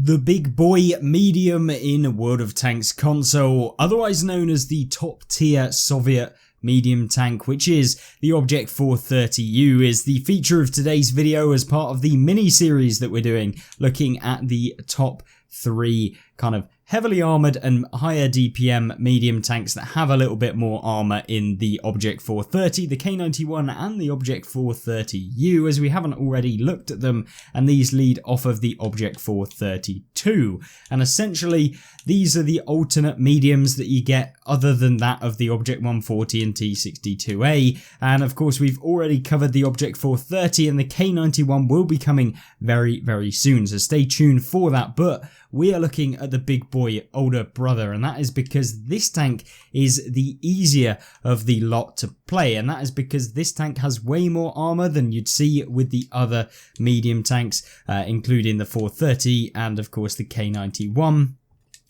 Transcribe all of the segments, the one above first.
The big boy medium in World of Tanks console, otherwise known as the top tier Soviet medium tank, which is the Object 430U, is the feature of today's video as part of the mini series that we're doing, looking at the top 3 kind of heavily armoured and higher DPM medium tanks that have a little bit more armour in the Object 430, the K91 and the Object 430U, as we haven't already looked at them, and these lead off of the Object 432. And essentially these are the alternate mediums that you get other than that of the Object 140 and T62A, and of course we've already covered the Object 430 and the K91 will be coming very soon, so stay tuned for that. But we are looking at the big boy older brother, and that is because this tank is the easier of the lot to play, and that is because this tank has way more armor than you'd see with the other medium tanks, including the 430 and of course the K91.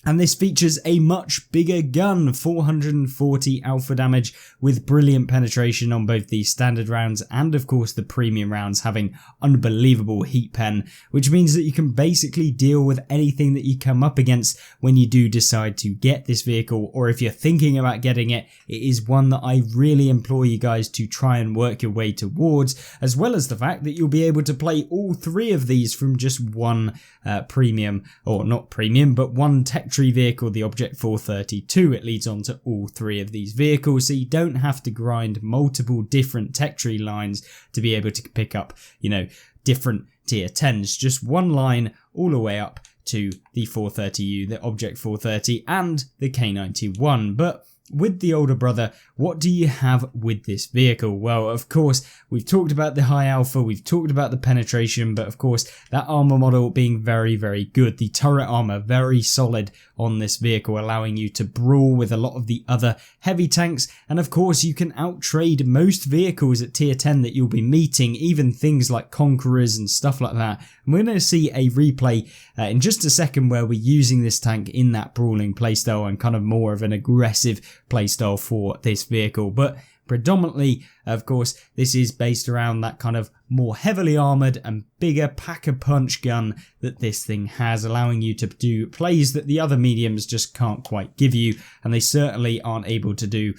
And this features a much bigger gun, 440 alpha damage with brilliant penetration on both the standard rounds and of course the premium rounds having unbelievable heat pen, which means that you can basically deal with anything that you come up against when you do decide to get this vehicle, or if you're thinking about getting it, it is one that I really implore you guys to try and work your way towards, as well as the fact that you'll be able to play all 3 of these from just one premium, or not premium, but one tech tree vehicle, the Object 432. It leads on to all 3 of these vehicles, so you don't have to grind multiple different tech tree lines to be able to pick up, you know, different tier 10s, just one line all the way up to the 430U, the Object 430 and the K91. But with the older brother, what do you have with this vehicle? Well, of course, we've talked about the high alpha, we've talked about the penetration, but of course, that armor model being very good. The turret armor, very solid on this vehicle, allowing you to brawl with a lot of the other heavy tanks. And of course, you can outtrade most vehicles at tier 10 that you'll be meeting, even things like Conquerors and stuff like that. And we're going to see a replay in just a second where we're using this tank in that brawling playstyle and kind of more of an aggressive playstyle for this vehicle. But predominantly, of course, this is based around that kind of more heavily armoured and bigger pack-a-punch gun that this thing has, allowing you to do plays that the other mediums just can't quite give you, and they certainly aren't able to do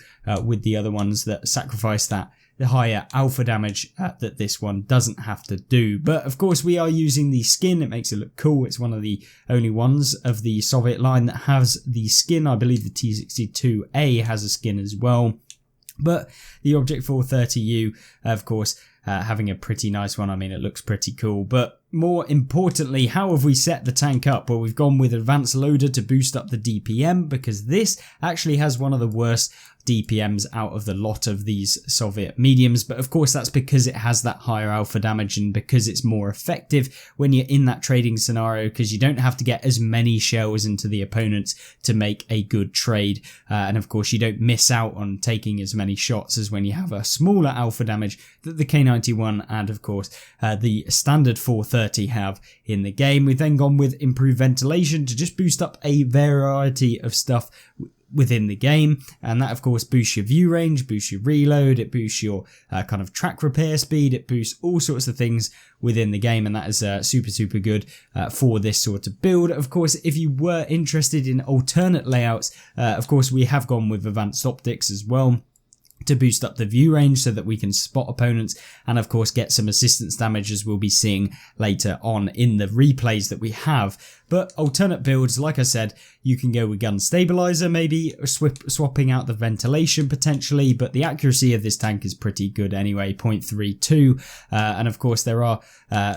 with the other ones that sacrifice that the higher alpha damage that this one doesn't have to do. But of course we are using the skin, it makes it look cool. It's one of the only ones of the Soviet line that has the skin. I believe the T62A has a skin as well. But the Object 430U, of course, having a pretty nice one. I mean, it looks pretty cool. But more importantly, how have we set the tank up? Well, we've gone with advanced loader to boost up the DPM, because this actually has one of the worst DPMs out of the lot of these Soviet mediums, but of course that's because it has that higher alpha damage and because it's more effective when you're in that trading scenario, because you don't have to get as many shells into the opponents to make a good trade, and of course you don't miss out on taking as many shots as when you have a smaller alpha damage that the K91 and of course the standard 430 have in the game. We've then gone with improved ventilation to just boost up a variety of stuff within the game, and that of course boosts your view range, boosts your reload, it boosts your kind of track repair speed, it boosts all sorts of things within the game, and that is super good for this sort of build. Of course, if you were interested in alternate layouts, of course we have gone with advanced optics as well to boost up the view range so that we can spot opponents and of course get some assistance damage, as we'll be seeing later on in the replays that we have. But alternate builds, like I said, you can go with gun stabilizer, maybe swapping out the ventilation potentially, but the accuracy of this tank is pretty good anyway, 0.32, and of course there are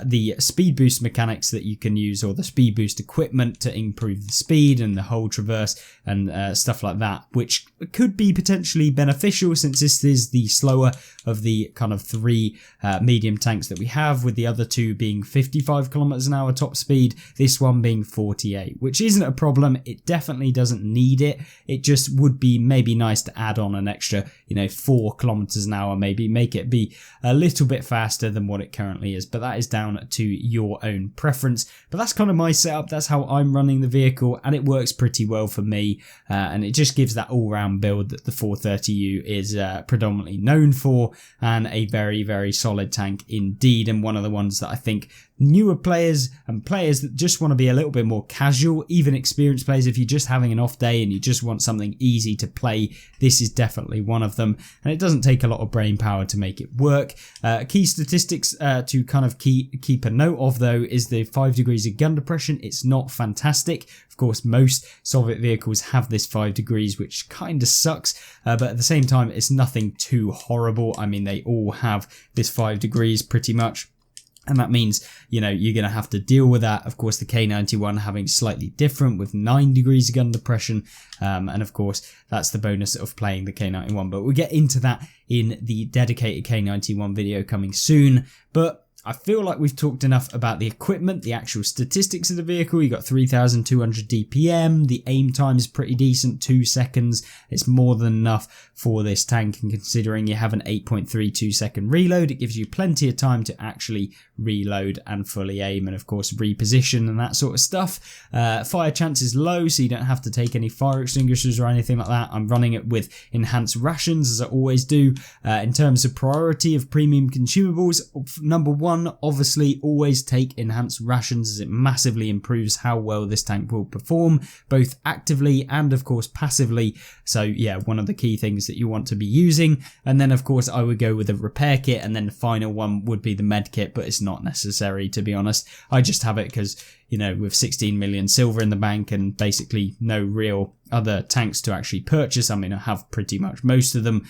the speed boost mechanics that you can use, or the speed boost equipment to improve the speed and the whole traverse and stuff like that, which could be potentially beneficial since this is the slower of the kind of 3 medium tanks that we have, with the other 2 being 55 kilometers an hour top speed, this one being 48, which isn't a problem. It definitely doesn't need it. It just would be maybe nice to add on an extra, 4 kilometers an hour, maybe make it be a little bit faster than what it currently is, but that is down to your own preference. But that's kind of my setup. That's how I'm running the vehicle, and it works pretty well for me, and it just gives that all-round build that the 430U is predominantly known for, and a very solid tank indeed, and one of the ones that I think newer players and players that just want to be a little bit more casual, even experienced players. If you're just having an off day and you just want something easy to play, this is definitely one of them, and it doesn't take a lot of brain power to make it work. Key statistics to kind of keep a note of though is the 5 degrees of gun depression. It's not fantastic. Of course, most Soviet vehicles have this 5 degrees, which kind of sucks, but at the same time, it's nothing too horrible. I mean, they all have this 5 degrees pretty much. And that means, you know, you're going to have to deal with that. Of course, the K91 having slightly different with 9 degrees of gun depression. And of course, that's the bonus of playing the K91. But we'll get into that in the dedicated K91 video coming soon. But I feel like we've talked enough about the equipment, the actual statistics of the vehicle. You got 3,200 DPM. The aim time is pretty decent, 2 seconds. It's more than enough for this tank, and considering you have an 8.32 second reload, it gives you plenty of time to actually reload and fully aim, and of course reposition and that sort of stuff. Fire chance is low, so you don't have to take any fire extinguishers or anything like that. I'm running it with enhanced rations, as I always do. In terms of priority of premium consumables, number one, obviously always take enhanced rations, as it massively improves how well this tank will perform, both actively and of course passively. So yeah, one of the key things that you want to be using. And then of course I would go with a repair kit, and then the final one would be the med kit, but it's not necessary, to be honest. I just have it because, you know, with 16 million silver in the bank and basically no real other tanks to actually purchase, I mean, I have pretty much most of them.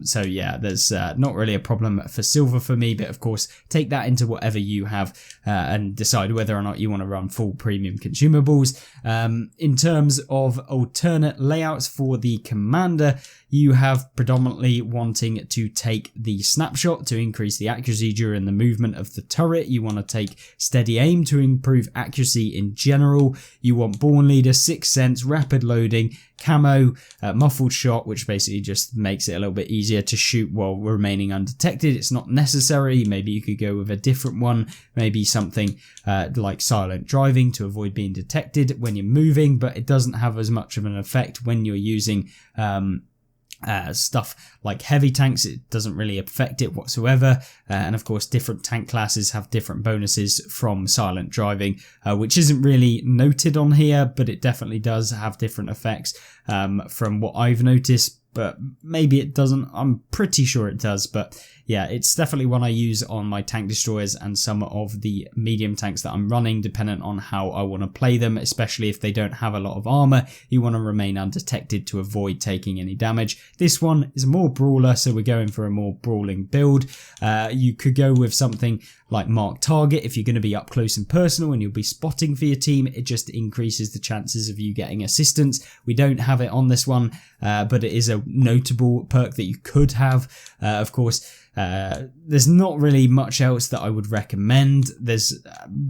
So yeah, there's not really a problem for silver for me, but of course take that into whatever you have and decide whether or not you want to run full premium consumables. In terms of alternate layouts for the commander, you have predominantly wanting to take the snapshot to increase the accuracy during the movement of the turret. You want to take steady aim to improve accuracy in general. You want Born Leader, Sixth Sense, rapid loading, camo, muffled shot, which basically just makes it a little bit easier to shoot while remaining undetected. It's not necessary. Maybe you could go with a different one, maybe something like silent driving to avoid being detected when you're moving, but it doesn't have as much of an effect when you're using stuff like heavy tanks. It doesn't really affect it whatsoever, and of course different tank classes have different bonuses from silent driving, which isn't really noted on here, but it definitely does have different effects from what I've noticed, but maybe it doesn't. I'm pretty sure it does, but yeah, it's definitely one I use on my tank destroyers and some of the medium tanks that I'm running, dependent on how I want to play them, especially if they don't have a lot of armor. You want to remain undetected to avoid taking any damage. This one is more brawler, so we're going for a more brawling build. You could go with something like Mark Target if you're going to be up close and personal and you'll be spotting for your team. It just increases the chances of you getting assistance. We don't have it on this one, but it is a notable perk that you could have. Of course, there's not really much else that I would recommend. There's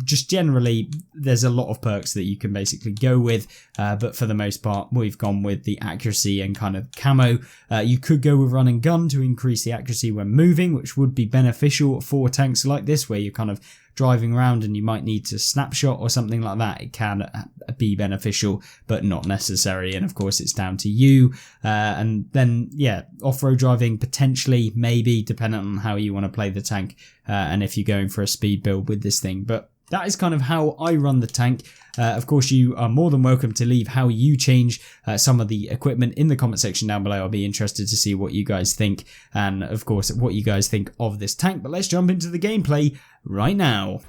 just generally, there's a lot of perks that you can basically go with, but for the most part, we've gone with the accuracy and kind of camo. You could go with run and gun to increase the accuracy when moving, which would be beneficial for tanks like this, where you're kind of driving around and you might need to snapshot or something like that. It can be beneficial, but not necessary. And of course, it's down to you. And then, yeah, off-road driving potentially, maybe, depending on how you want to play the tank and if you're going for a speed build with this thing. But that is kind of how I run the tank. Of course, you are more than welcome to leave how you change some of the equipment in the comment section down below. I'll be interested to see what you guys think, and of course what you guys think of this tank. But let's jump into the gameplay right now.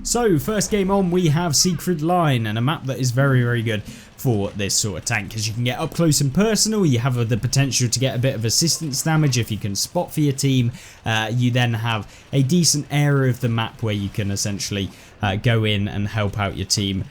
So first game on, we have Siegfried Line, and a map that is very, very good for this sort of tank, because you can get up close and personal. You have the potential to get a bit of assistance damage if you can spot for your team. You then have a decent area of the map where you can essentially go in and help out your team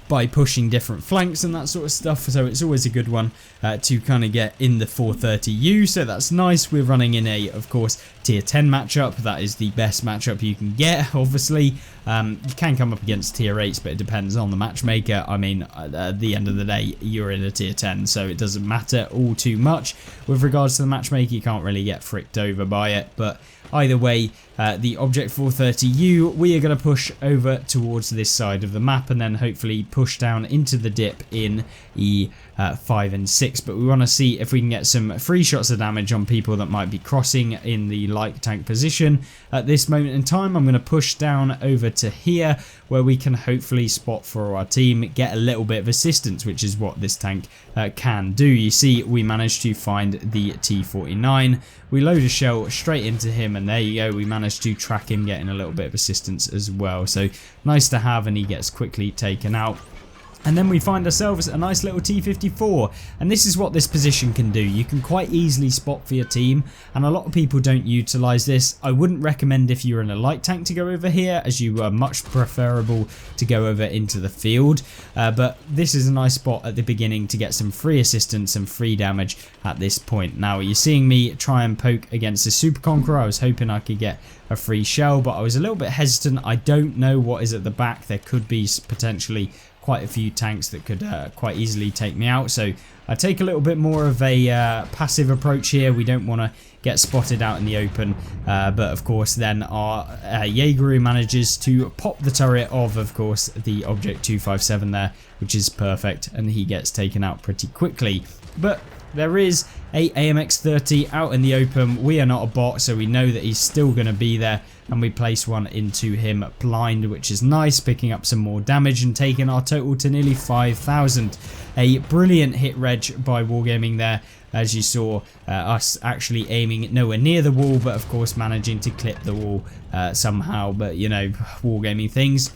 by pushing different flanks and that sort of stuff. So it's always a good one to kind of get in the 430U, so that's nice. We're running in a, of course, tier 10 matchup. That is the best matchup you can get, obviously. You can come up against tier 8s, but it depends on the matchmaker. I mean, at the end of the day, you're in a tier 10, so it doesn't matter all too much. With regards to the matchmaker, you can't really get fricked over by it, but either way, the Object 430U, we are going to push over towards this side of the map and then hopefully push down into the dip in E5 and 6, but we want to see if we can get some free shots of damage on people that might be crossing in the light tank position. At this moment in time, I'm going to push down over to here where we can hopefully spot for our team, get a little bit of assistance, which is what this tank can do. You see, we managed to find the T49. We load a shell straight into him, and there you go, we managed to track him, getting a little bit of assistance as well. So nice to have, and he gets quickly taken out. And then we find ourselves a nice little T54, and this is what this position can do. You can quite easily spot for your team, and a lot of people don't utilise this. I wouldn't recommend if you're in a light tank to go over here, as you are much preferable to go over into the field. But this is a nice spot at the beginning to get some free assistance and free damage at this point. Now you're seeing me try and poke against the Super Conqueror. I was hoping I could get a free shell, but I was a little bit hesitant. I don't know what is at the back. There could be potentially quite a few tanks that could quite easily take me out, so I take a little bit more of a passive approach here. We don't want to get spotted out in the open, but of course then our Jaeger manages to pop the turret of course the Object 257 there, which is perfect, and he gets taken out pretty quickly. But there is a AMX-30 out in the open. We are not a bot, so we know that he's still going to be there, and we place one into him blind, which is nice, picking up some more damage and taking our total to nearly 5,000. A brilliant hit reg by Wargaming there, as you saw, us actually aiming nowhere near the wall, but of course managing to clip the wall somehow. But you know, Wargaming things.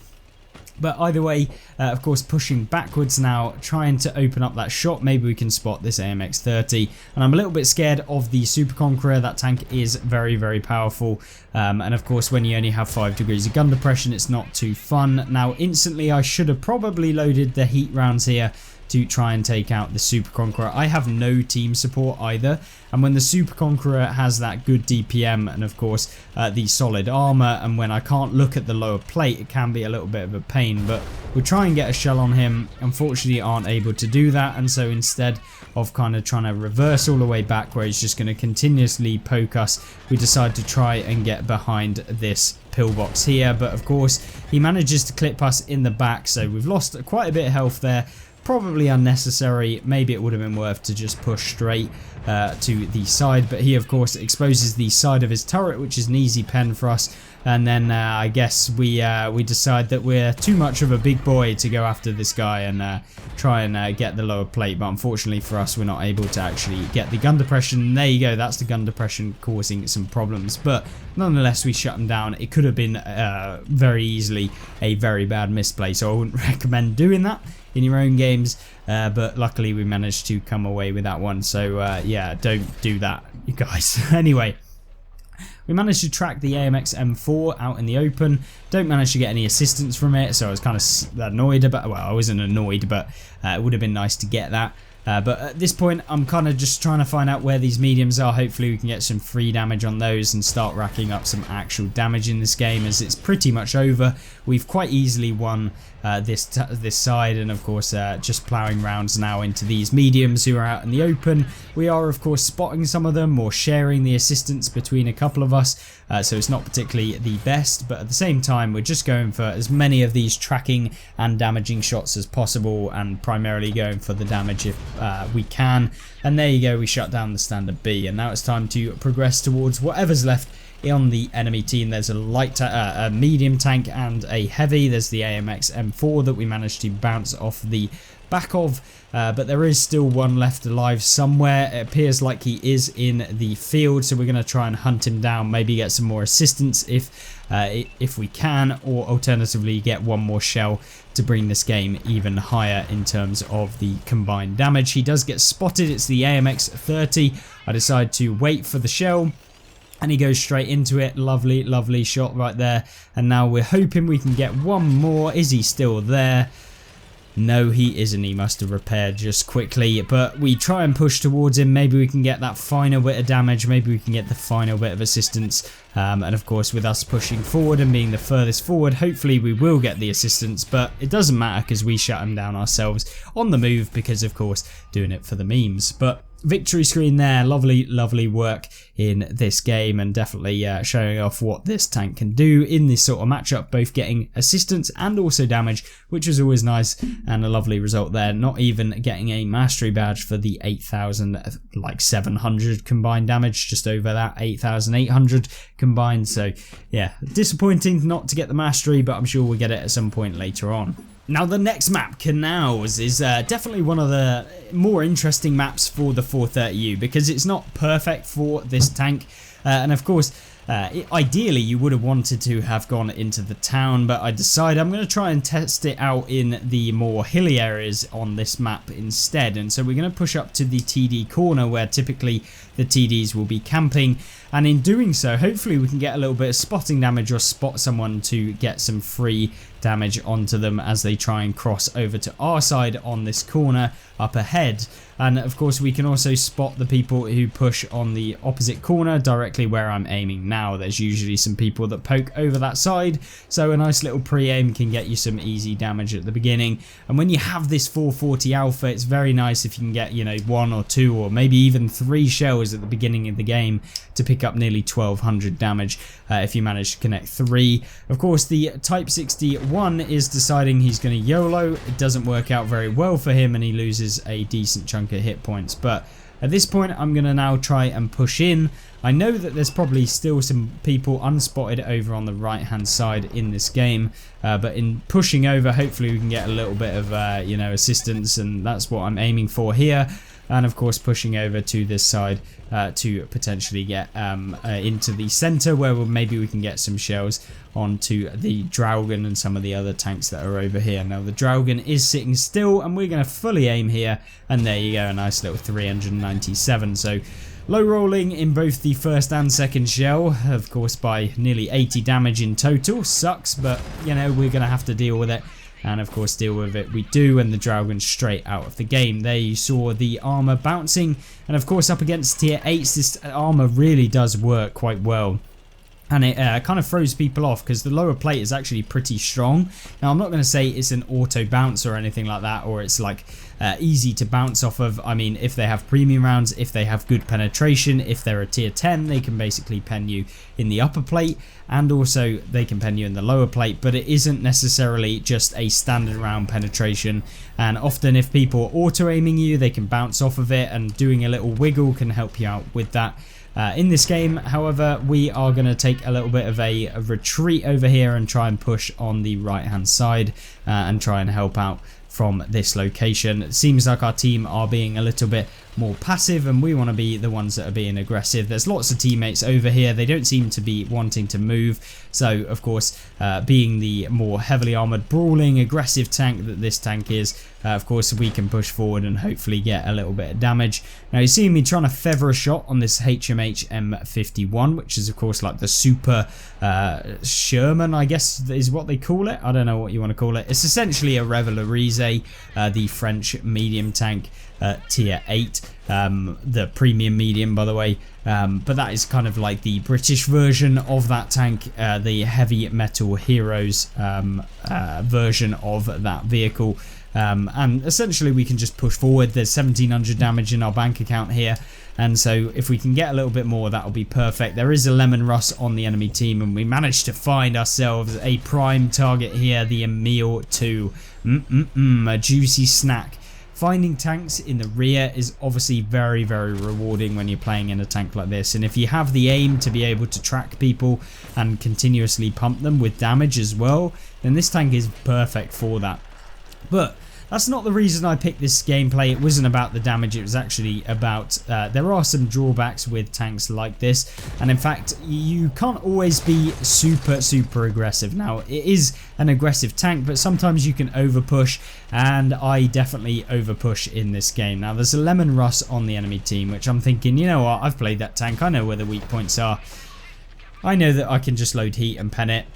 But either way, of course, pushing backwards now, trying to open up that shot. Maybe we can spot this AMX-30. And I'm a little bit scared of the Super Conqueror. That tank is very, very powerful. And of course, when you only have 5 degrees of gun depression, it's not too fun. Now, instantly, I should have probably loaded the heat rounds here to try and take out the Super Conqueror. I have no team support either, and when the Super Conqueror has that good DPM and of course the solid armor, and when I can't look at the lower plate, it can be a little bit of a pain. But we'll try and get a shell on him. Unfortunately, aren't able to do that, and so instead of kind of trying to reverse all the way back where he's just going to continuously poke us, we decide to try and get behind this pillbox here. But of course he manages to clip us in the back, so we've lost quite a bit of health there. Probably unnecessary. Maybe it would have been worth to just push straight to the side, but he of course exposes the side of his turret, which is an easy pen for us. And then I guess we decide that we're too much of a big boy to go after this guy and try and get the lower plate. But unfortunately for us, we're not able to actually get the gun depression. There you go, that's the gun depression causing some problems. But nonetheless, we shut him down. It could have been very easily a very bad misplay, so I wouldn't recommend doing that in your own games. But luckily we managed to come away with that one. So yeah, don't do that, you guys. Anyway, we managed to track the AMX M4 out in the open. Don't manage to get any assistance from it, so I was kind of annoyed about, well, I wasn't annoyed, but it would have been nice to get that. But at this point, I'm kind of just trying to find out where these mediums are. Hopefully we can get some free damage on those and start racking up some actual damage in this game, as it's pretty much over. We've quite easily won this side, and of course just ploughing rounds now into these mediums who are out in the open. We are of course spotting some of them or sharing the assistance between a couple of us, so it's not particularly the best, but at the same time we're just going for as many of these tracking and damaging shots as possible, and primarily going for the damage if we can. And there you go, we shut down the standard B, and now it's time to progress towards whatever's left on the enemy team. There's a light, a medium tank and a heavy. There's the AMX M4 that we managed to bounce off the back of, but there is still one left alive somewhere. It appears like he is in the field, so we're going to try and hunt him down, maybe get some more assistance if we can, or alternatively get one more shell to bring this game even higher in terms of the combined damage. He does get spotted. It's the AMX 30. I decide to wait for the shell, and he goes straight into it. Lovely, lovely shot right there. And now we're hoping we can get one more. Is he still there? No, he isn't. He must have repaired just quickly, but we try and push towards him. Maybe we can get that final bit of damage. Maybe we can get the final bit of assistance. And of course, with us pushing forward and being the furthest forward, hopefully we will get the assistance, but it doesn't matter because we shut him down ourselves on the move because, of course, doing it for the memes. But victory screen there. Lovely work in this game, and definitely showing off what this tank can do in this sort of matchup, both getting assistance and also damage, which was always nice, and a lovely result there. Not even getting a mastery badge for the 8,700 combined damage, just over that, 8,800 combined. So yeah, disappointing not to get the mastery, but I'm sure we'll get it at some point later on. Now the next map, Canals, is definitely one of the more interesting maps for the 430U, because it's not perfect for this tank, and of course ideally you would have wanted to have gone into the town, but I decided I'm going to try and test it out in the more hilly areas on this map instead. And so we're going to push up to the TD corner, where typically the TDs will be camping, and in doing so hopefully we can get a little bit of spotting damage or spot someone to get some free damage onto them as they try and cross over to our side on this corner up ahead. And of course we can also spot the people who push on the opposite corner directly where I'm aiming now. There's usually some people that poke over that side, so a nice little pre-aim can get you some easy damage at the beginning. And when you have this 440 alpha, it's very nice if you can get, you know, 1 or 2 or maybe even 3 shells at the beginning of the game to pick up nearly 1200 damage if you manage to connect 3. Of course the Type 61 is deciding he's going to YOLO. It doesn't work out very well for him and he loses a decent chunk of hit points, but at this point I'm going to now try and push in. I know that there's probably still some people unspotted over on the right hand side in this game, but in pushing over hopefully we can get a little bit of you know, assistance, and that's what I'm aiming for here. And of course pushing over to this side to potentially get into the center, where maybe we can get some shells onto the Dragon and some of the other tanks that are over here. Now the Dragon is sitting still and we're going to fully aim here, and there you go, a nice little 397. So low rolling in both the first and second shell, of course by nearly 80 damage in total. Sucks, but you know, we're going to have to deal with it. And of course deal with it we do, and the Dragon straight out of the game. There you saw the armor bouncing, and of course up against tier 8s this armor really does work quite well. And it kind of throws people off because the lower plate is actually pretty strong. Now I'm not going to say it's an auto bounce or anything like that, or it's like easy to bounce off of. I mean, if they have premium rounds, if they have good penetration, if they're a tier 10, they can basically pen you in the upper plate, and also they can pen you in the lower plate, but it isn't necessarily just a standard round penetration. And often if people are auto aiming you, they can bounce off of it, and doing a little wiggle can help you out with that. In this game, however, we are going to take a little bit of a retreat over here and try and push on the right hand side and try and help out from this location. It seems like our team are being a little bit more passive, and we want to be the ones that are being aggressive. There's lots of teammates over here. They don't seem to be wanting to move. So of course, being the more heavily armored, brawling, aggressive tank that this tank is, of course we can push forward and hopefully get a little bit of damage. Now you see me trying to feather a shot on this HMH M51, which is of course like the super Sherman, I guess is what they call it. I don't know what you want to call it. It's essentially a Revelarize, the French medium tank. Tier 8, the premium medium by the way, but that is kind of like the British version of that tank, the heavy metal heroes version of that vehicle, and essentially we can just push forward. There's 1700 damage in our bank account here, and so if we can get a little bit more, that'll be perfect. There is a lemon rust on the enemy team, and we managed to find ourselves a prime target here, the Emile 2. A juicy snack. Finding tanks in the rear is obviously very rewarding when you're playing in a tank like this, and if you have the aim to be able to track people and continuously pump them with damage as well, then this tank is perfect for that. But that's not the reason I picked this gameplay. It wasn't about the damage, it was actually about there are some drawbacks with tanks like this, and in fact you can't always be super aggressive. Now it is an aggressive tank, but sometimes you can over push, and I definitely over push in this game. Now there's a lemon rust on the enemy team, which I'm thinking, you know what, I've played that tank, I know where the weak points are. I know that I can just load heat and pen it.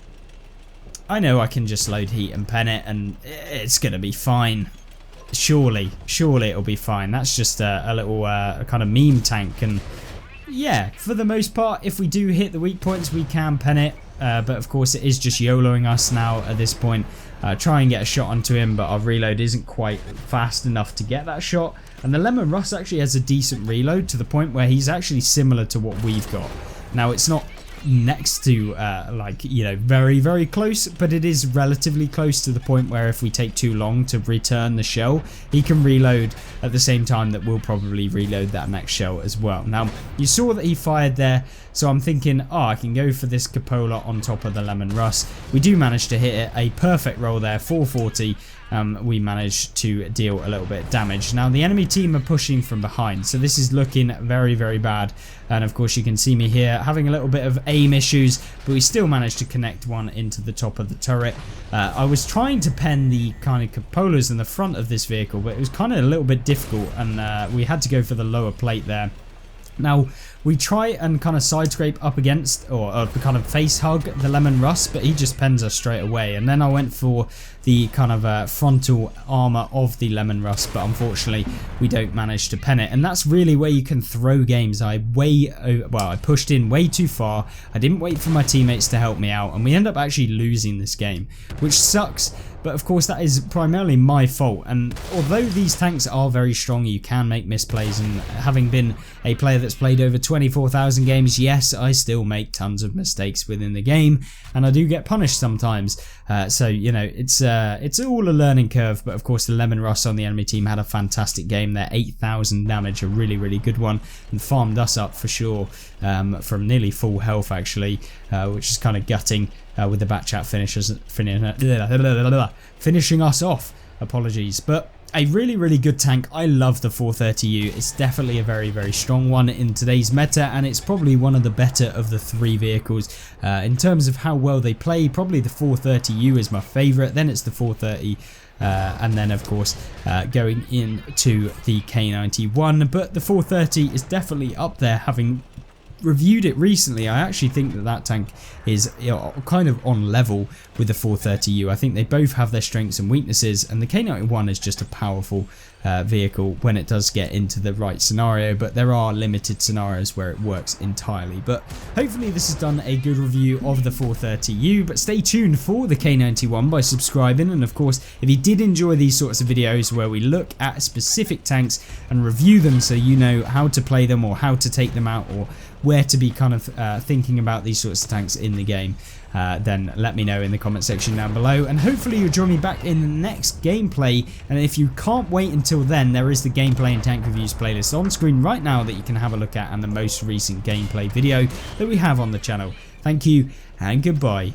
I know I can just load heat and pen it, and it's going to be fine. Surely it'll be fine. That's just a little kind of meme tank, and yeah, for the most part, if we do hit the weak points, we can pen it. But of course, it is just YOLOing us now at this point. try and get a shot onto him, but our reload isn't quite fast enough to get that shot. And the Lemon Russ actually has a decent reload to the point where he's actually similar to what we've got. Now, it's not next to like, you know, very, very close, but it is relatively close to the point where if we take too long to return the shell, he can reload at the same time that we'll probably reload that next shell as well. Now, you saw that he fired there, so I'm thinking, oh, I can go for this cupola on top of the Lemon Russ. We do manage to hit it, a perfect roll there, 440. We managed to deal a little bit of damage. Now, the enemy team are pushing from behind, so this is looking very, very bad. And of course, you can see me here having a little bit of aim issues, but we still managed to connect one into the top of the turret. I was trying to pen the kind of cupolas in the front of this vehicle, but it was kind of a little bit difficult, and we had to go for the lower plate there. Now, we try and kind of side scrape up against, or kind of face hug the Lemon Russ, but he just pens us straight away. And then I went for the kind of frontal armor of the Lemon Russ, but unfortunately we don't manage to pen it. And that's really where you can throw games. I pushed in way too far. I didn't wait for my teammates to help me out, and we end up actually losing this game, which sucks. But of course, that is primarily my fault. And although these tanks are very strong, you can make misplays. And having been a player that's played over 24,000 games, yes, I still make tons of mistakes within the game, and I do get punished sometimes. So, you know, it's all a learning curve. But of course, the Lemon Russ on the enemy team had a fantastic game there, 8,000 damage, a really, really good one, and farmed us up for sure from nearly full health actually, which is kind of gutting. With the back chat finishing us off. Apologies, but a really, really good tank. I love the 430U. It's definitely a very, very strong one in today's meta, and it's probably one of the better of the three vehicles. In terms of how well they play, probably the 430U is my favourite, then it's the 430, and then of course going into the K91, but the 430 is definitely up there. Having reviewed it recently, I actually think that tank is, you know, kind of on level with the 430U. I think they both have their strengths and weaknesses, and the K91 is just a powerful vehicle when it does get into the right scenario, but there are limited scenarios where it works entirely. But hopefully this has done a good review of the 430U, but stay tuned for the K91 by subscribing. And of course, if you did enjoy these sorts of videos where we look at specific tanks and review them so you know how to play them or how to take them out or where to be kind of thinking about these sorts of tanks in the game, then let me know in the comment section down below, and hopefully you'll join me back in the next gameplay. And if you can't wait until then, there is the gameplay and tank reviews playlist on screen right now that you can have a look at, and the most recent gameplay video that we have on the channel. Thank you and goodbye.